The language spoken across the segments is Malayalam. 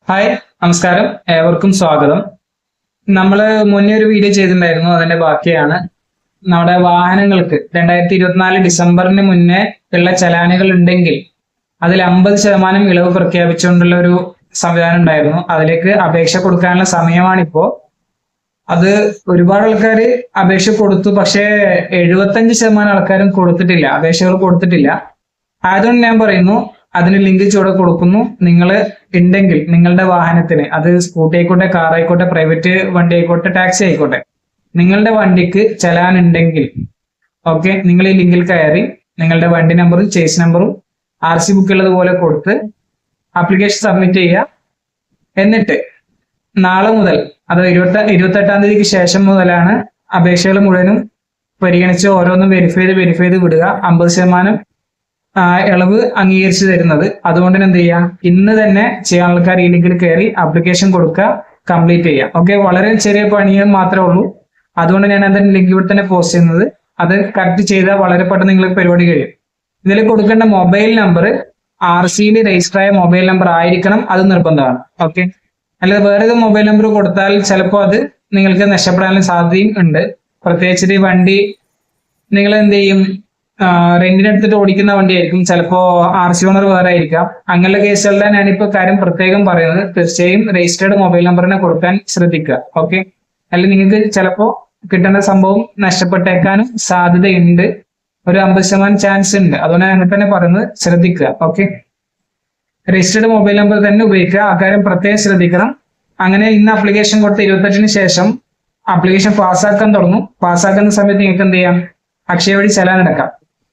ഹായ്, നമസ്കാരം. ഏവർക്കും സ്വാഗതം. നമ്മൾ മുന്നേ ഒരു വീഡിയോ ചെയ്തിട്ടുണ്ടായിരുന്നു, അതിന്റെ ബാക്കിയാണ്. നമ്മുടെ വാഹനങ്ങൾക്ക് 2024 ഡിസംബറിന് മുന്നേ ഉള്ള ചലാനുകൾ ഉണ്ടെങ്കിൽ അതിൽ 50% ഇളവ് പ്രഖ്യാപിച്ചുകൊണ്ടുള്ള ഒരു സംവിധാനം ഉണ്ടായിരുന്നു. അതിലേക്ക് അപേക്ഷ കൊടുക്കാനുള്ള സമയമാണിപ്പോ. അത് ഒരുപാട് ആൾക്കാർ അപേക്ഷ കൊടുത്തു, പക്ഷേ 75% ആൾക്കാരും കൊടുത്തിട്ടില്ല, അപേക്ഷകൾ കൊടുത്തിട്ടില്ല. ആയതുകൊണ്ട് ഞാൻ പറയുന്നു, അതിന് ലിങ്ക് ചുവടെ കൊടുക്കുന്നു. നിങ്ങൾ ഉണ്ടെങ്കിൽ നിങ്ങളുടെ വാഹനത്തിന്, അത് സ്കൂട്ടി ആയിക്കോട്ടെ, കാർ ആയിക്കോട്ടെ, പ്രൈവറ്റ് വണ്ടി ആയിക്കോട്ടെ, ടാക്സി ആയിക്കോട്ടെ, നിങ്ങളുടെ വണ്ടിക്ക് ചലാൻ ഉണ്ടെങ്കിൽ ഓക്കെ, നിങ്ങൾ ഈ ലിങ്കിൽ കയറി നിങ്ങളുടെ വണ്ടി നമ്പറും ചേസ് നമ്പറും RC ബുക്ക് ഉള്ളതുപോലെ കൊടുത്ത് ആപ്ലിക്കേഷൻ സബ്മിറ്റ് ചെയ്യുക. എന്നിട്ട് നാളെ മുതൽ, അത് 28-ാം തീയതിക്ക് ശേഷം മുതലാണ് അപേക്ഷകൾ മുഴുവനും പരിഗണിച്ച് ഓരോന്നും വെരിഫൈ ചെയ്ത് വിടുക. 50% ഇളവ് അംഗീകരിച്ചു തരുന്നത്. അതുകൊണ്ട് തന്നെ എന്ത് ചെയ്യാം, ഇന്ന് തന്നെ ചെയ്യാൻ ആൾക്കാർ ഈ ലിങ്കിൽ കയറി ആപ്ലിക്കേഷൻ കൊടുക്കുക, കംപ്ലീറ്റ് ചെയ്യുക. ഓക്കെ, വളരെ ചെറിയ പണികൾ മാത്രമേ ഉള്ളൂ. അതുകൊണ്ട് ഞാൻ അതിന്റെ ലിങ്ക് ഇവിടെ തന്നെ പോസ്റ്റ് ചെയ്യുന്നത്. അത് കറക്റ്റ് ചെയ്താൽ വളരെ പെട്ടെന്ന് നിങ്ങൾക്ക് പരിപാടി കഴിയും. ഇതിൽ കൊടുക്കേണ്ട മൊബൈൽ നമ്പർ RCയിൽ രജിസ്റ്റർ ആയ മൊബൈൽ നമ്പർ ആയിരിക്കണം, അത് നിർബന്ധമാണ്. ഓക്കെ, അല്ലാതെ വേറെ ഏത് മൊബൈൽ നമ്പർ കൊടുത്താൽ ചിലപ്പോൾ അത് നിങ്ങൾക്ക് നഷ്ടപ്പെടാനുള്ള സാധ്യതയും ഉണ്ട്. പ്രത്യേകിച്ച് ഈ വണ്ടി നിങ്ങൾ എന്ത് ചെയ്യും, റെന്റിനെടുത്തിട്ട് ഓടിക്കുന്ന വണ്ടിയായിരിക്കും, ചിലപ്പോ RC ഓണർ വേറെ ആയിരിക്കാം. അങ്ങനെയുള്ള കേസുകളിലാണ് ഞാനിപ്പോ കാര്യം പ്രത്യേകം പറയുന്നത്. തീർച്ചയായും രജിസ്റ്റേർഡ് മൊബൈൽ നമ്പറിനെ കൊടുക്കാൻ ശ്രദ്ധിക്കുക. ഓക്കെ, അല്ലെങ്കിൽ നിങ്ങൾക്ക് ചിലപ്പോ കിട്ടേണ്ട സംഭവം നഷ്ടപ്പെട്ടേക്കാനും സാധ്യതയുണ്ട്. ഒരു 50% ചാൻസ് ഉണ്ട്. അതുകൊണ്ട് ഞാൻ തന്നെ പറയുന്നത്, ശ്രദ്ധിക്കുക. ഓക്കെ, രജിസ്റ്റേർഡ് മൊബൈൽ നമ്പർ തന്നെ ഉപയോഗിക്കുക. ആ കാര്യം പ്രത്യേകം ശ്രദ്ധിക്കണം. അങ്ങനെ ഇന്ന് ആപ്ലിക്കേഷൻ കൊടുത്ത 28-ന് ശേഷം ആപ്ലിക്കേഷൻ പാസ്സാക്കാൻ തുടങ്ങും. പാസ്സാക്കുന്ന സമയത്ത് നിങ്ങൾക്ക് എന്ത് ചെയ്യാം, അക്ഷയ വഴി ചലാൻ അടക്കാം.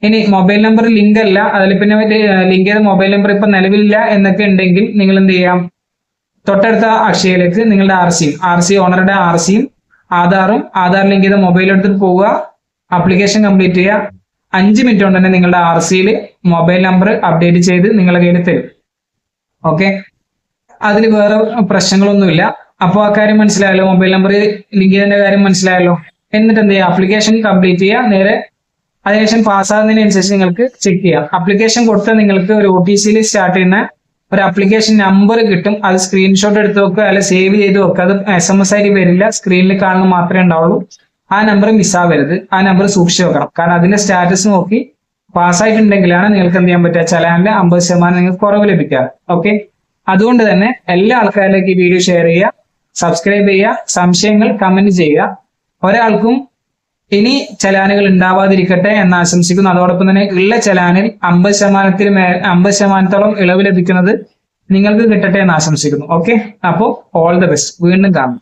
ഇനി മൊബൈൽ നമ്പർ ലിങ്ക് അല്ല, അതിൽ പിന്നെ ലിങ്ക് ചെയ്ത മൊബൈൽ നമ്പർ ഇപ്പൊ നിലവിലില്ല എന്നൊക്കെ ഉണ്ടെങ്കിൽ നിങ്ങൾ എന്ത് ചെയ്യാം, തൊട്ടടുത്ത അക്ഷയയിലേക്ക് നിങ്ങളുടെ RC ഓണറുടെ RCയും ആധാറും ആധാർ ലിങ്ക് ചെയ്ത മൊബൈൽ എടുത്തിട്ട് പോവുക, ആപ്ലിക്കേഷൻ കംപ്ലീറ്റ് ചെയ്യുക. 5 മിനിറ്റ് കൊണ്ട് തന്നെ നിങ്ങളുടെ RCയിൽ മൊബൈൽ നമ്പർ അപ്ഡേറ്റ് ചെയ്ത് നിങ്ങളുടെ കയ്യിൽ തരും. ഓക്കെ, അതിൽ വേറെ പ്രശ്നങ്ങളൊന്നുമില്ല. അപ്പോൾ ആ കാര്യം മനസ്സിലായല്ലോ, മൊബൈൽ നമ്പർ ലിങ്ക് ചെയ്തതിന്റെ കാര്യം മനസ്സിലായല്ലോ. എന്നിട്ട് എന്ത് ചെയ്യുക, ആപ്ലിക്കേഷൻ കംപ്ലീറ്റ് ചെയ്യുക. നേരെ അതിനുശേഷം പാസ്സാകുന്നതിനനുസരിച്ച് നിങ്ങൾക്ക് ചെക്ക് ചെയ്യാം. ആപ്ലിക്കേഷൻ കൊടുത്താൽ നിങ്ങൾക്ക് ഒരു OTCയിൽ സ്റ്റാർട്ട് ചെയ്യുന്ന ഒരു ആപ്ലിക്കേഷൻ നമ്പർ കിട്ടും. അത് സ്ക്രീൻഷോട്ട് എടുത്ത് വെക്കുക, അല്ലെ സേവ് ചെയ്ത് വെക്കുക. അത് SMS ആയിട്ട് വരില്ല, സ്ക്രീനിൽ കാണുന്ന മാത്രമേ ഉണ്ടാവുള്ളൂ. ആ നമ്പർ മിസ്സാവരുത്, ആ നമ്പർ സൂക്ഷിച്ചു വെക്കണം. കാരണം അതിന്റെ സ്റ്റാറ്റസ് നോക്കി പാസ്സായിട്ടുണ്ടെങ്കിലാണ് നിങ്ങൾക്ക് എന്ത് ചെയ്യാൻ പറ്റുക, ചലാനിൽ 50% നിങ്ങൾക്ക് കുറവ് ലഭിക്കുക. ഓക്കെ, അതുകൊണ്ട് തന്നെ എല്ലാ ആൾക്കാരിലേക്ക് ഈ വീഡിയോ ഷെയർ ചെയ്യുക, സബ്സ്ക്രൈബ് ചെയ്യുക, സംശയങ്ങൾ കമന്റ് ചെയ്യുക. ഒരാൾക്കും ഇനി ചലാനുകൾ ഉണ്ടാവാതിരിക്കട്ടെ എന്ന് ആശംസിക്കുന്നു. അതോടൊപ്പം തന്നെ ഉള്ള ചലാനിൽ 50%-ഓളം ഇളവ് ലഭിക്കുന്നത് നിങ്ങൾക്ക് കിട്ടട്ടെ എന്ന് ആശംസിക്കുന്നു. ഓക്കെ, അപ്പോൾ ഓൾ ദ ബെസ്റ്റ്. വീണ്ടും കാണാം.